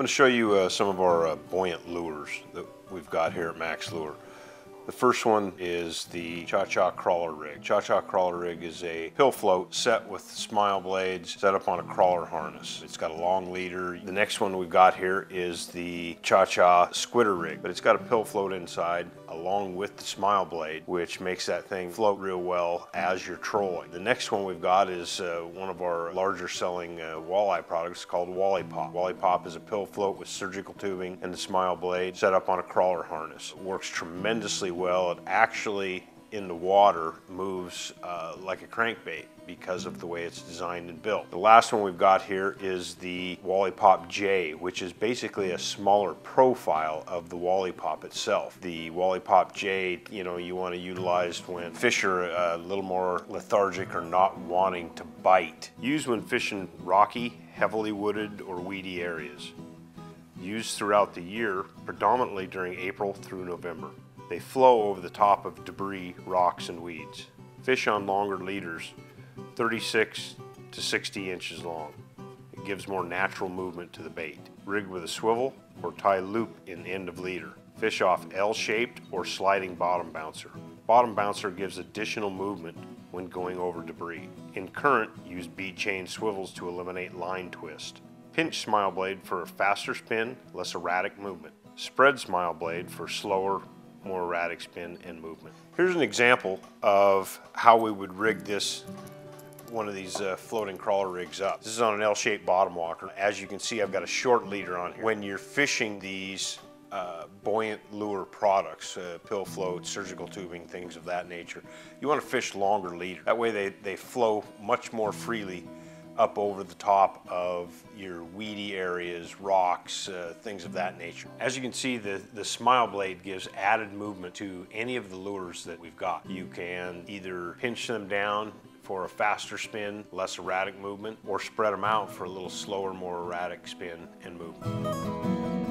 going to show you some of our buoyant lures that we've got here at Mack's Lure. The first one is the Cha-Cha crawler rig. Cha-Cha crawler rig is a pill float set with smile blades set up on a crawler harness. It's got a long leader. The next one we've got here is the Cha-Cha squidder rig, but it's got a pill float inside along with the smile blade, which makes that thing float real well as you're trolling. The next one we've got is one of our larger selling walleye products called Wally Pump. Wally Pump is a pill float with surgical tubing and the smile blade set up on a crawler harness. It works tremendously well. It actually in the water moves like a crankbait because of the way it's designed and built. The last one we've got here is the Lollipop J, which is basically a smaller profile of the Wally Pump itself. The Lollipop J, you want to utilize when fish are a little more lethargic or not wanting to bite. Used when fishing rocky, heavily wooded, or weedy areas. Used throughout the year, predominantly during April through November. They flow over the top of debris, rocks, and weeds. Fish on longer leaders, 36 to 60 inches long. It gives more natural movement to the bait. Rigged with a swivel or tie loop in end of leader. Fish off L-shaped or sliding bottom bouncer. Bottom bouncer gives additional movement when going over debris. In current, use bead chain swivels to eliminate line twist. Pinch smile blade for a faster spin, less erratic movement. Spread smile blade for slower, more erratic spin and movement. Here's an example of how we would rig one of these floating crawler rigs up. This is on an L-shaped bottom walker. As you can see, I've got a short leader on here. When you're fishing these buoyant lure products, pill floats, surgical tubing, things of that nature, you want to fish longer leader. That way they flow much more freely up over the top of your weedy areas, rocks, things of that nature. As you can see, the smile blade gives added movement to any of the lures that we've got. You can either pinch them down for a faster spin, less erratic movement, or spread them out for a little slower, more erratic spin and movement.